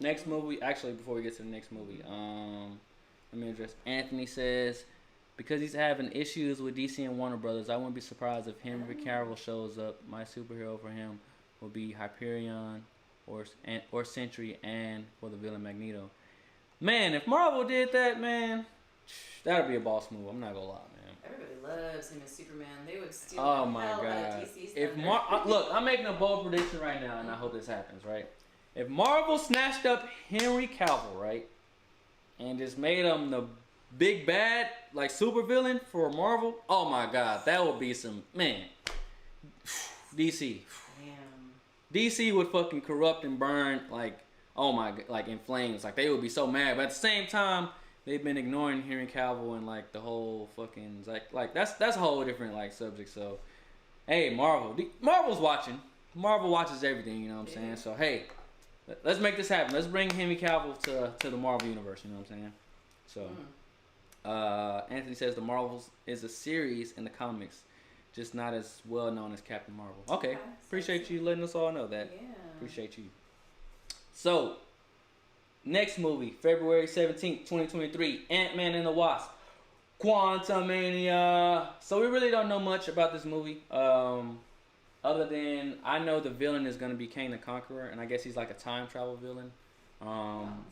Next movie. Actually, before we get to the next movie, let me address. Anthony says because he's having issues with DC and Warner Brothers, I wouldn't be surprised if Henry Cavill shows up. My superhero for him will be Hyperion or Sentry, and for the villain Magneto. Man, if Marvel did that, man, that'd be a boss move. I'm not gonna lie, man. Everybody loves him as Superman. They would steal Oh the my hell out god! of DC's If thunder. look, I'm making a bold prediction right now, and I hope this happens, right? If Marvel snatched up Henry Cavill, right, and just made him the big bad, like super villain for Marvel, oh my god, that would be some man. DC. Damn. DC would fucking corrupt and burn like, oh my, like in flames. Like they would be so mad, but at the same time, they've been ignoring Henry Cavill and like the whole fucking like that's a whole different like subject. So, hey, Marvel's watching. Marvel watches everything. You know what I'm saying? So hey, let's make this happen. Let's bring Henry Cavill to the Marvel universe. You know what I'm saying? So, Anthony says the Marvels is a series in the comics, just not as well known as Captain Marvel. Okay, appreciate you letting us all know that. Yeah. Appreciate you. So, next movie, February 17th, 2023, Ant-Man and the Wasp, Quantumania. So we really don't know much about this movie, other than I know the villain is going to be Kang the Conqueror, and I guess he's like a time travel villain.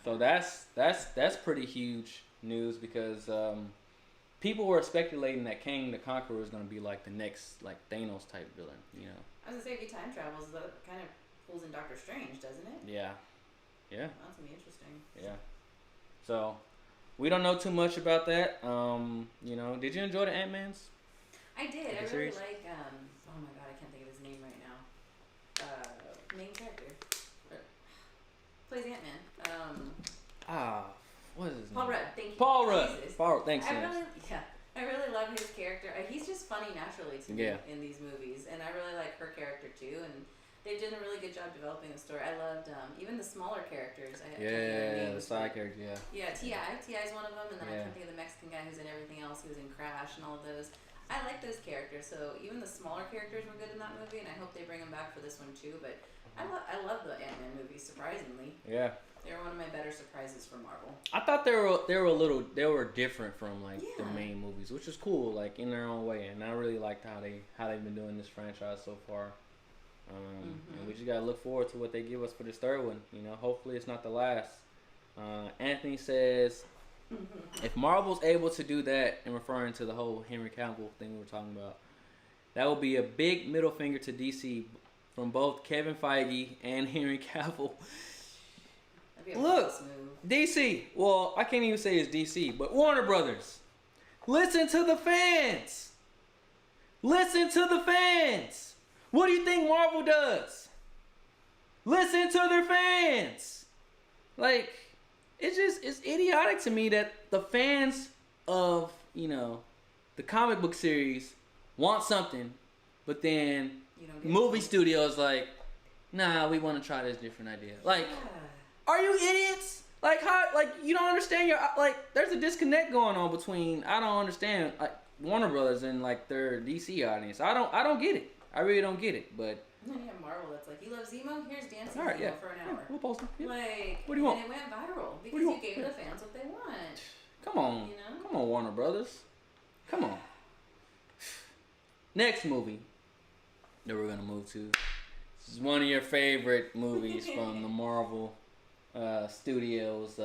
So that's pretty huge news because people were speculating that Kang the Conqueror is going to be like the next like Thanos type villain, you know. I was gonna say if he time travels, that kind of pulls in Doctor Strange, doesn't it? Yeah. Yeah. That's gonna be interesting. Yeah. So we don't know too much about that. You know, did you enjoy the Ant-Mans? I did. I really series? like. Oh my god, I can't think of his name right now. Main character plays Ant-Man. What is his name? Paul Rudd. Thank you. Paul Rudd. Jesus. Paul, thanks. I really love his character. He's just funny naturally to me in these movies, and I really like her character too. And they did a really good job developing the story. I loved even the smaller characters. The side character. Yeah, T.I.'s one of them, and then I can't think of the Mexican guy who's in everything else. He was in Crash and all of those. I like those characters. So even the smaller characters were good in that movie, and I hope they bring them back for this one too. But I love the Ant-Man movies. Surprisingly, Yeah. they were one of my better surprises for Marvel. I thought they were different from like the main movies, which is cool, like in their own way. And I really liked how they've been doing this franchise so far. And we just gotta look forward to what they give us for this third one. You know, hopefully it's not the last. Anthony says, if Marvel's able to do that, and referring to the whole Henry Cavill thing we were talking about, that would be a big middle finger to DC from both Kevin Feige and Henry Cavill. Look, DC. Well, I can't even say it's DC, but Warner Brothers. Listen to the fans. Listen to the fans. What do you think Marvel does? Listen to their fans. Like, it's idiotic to me that the fans of, you know, the comic book series want something, but then movie studios like, nah, we want to try this different idea. Like, are you idiots? Like, how? Like, you don't understand your like. There's a disconnect going on between. I don't understand like Warner Brothers and like their DC audience. I don't get it. I really don't get it. But then you have Marvel that's like, you love Zemo? Here's dancing right, Zemo for an hour. We'll post it. Yeah. Like, what do you want? And it went viral because you gave the fans what they want. Come on, you know? Come on, Warner Brothers. Come on. Next movie that we're gonna move to. This is one of your favorite movies from the Marvel Studios.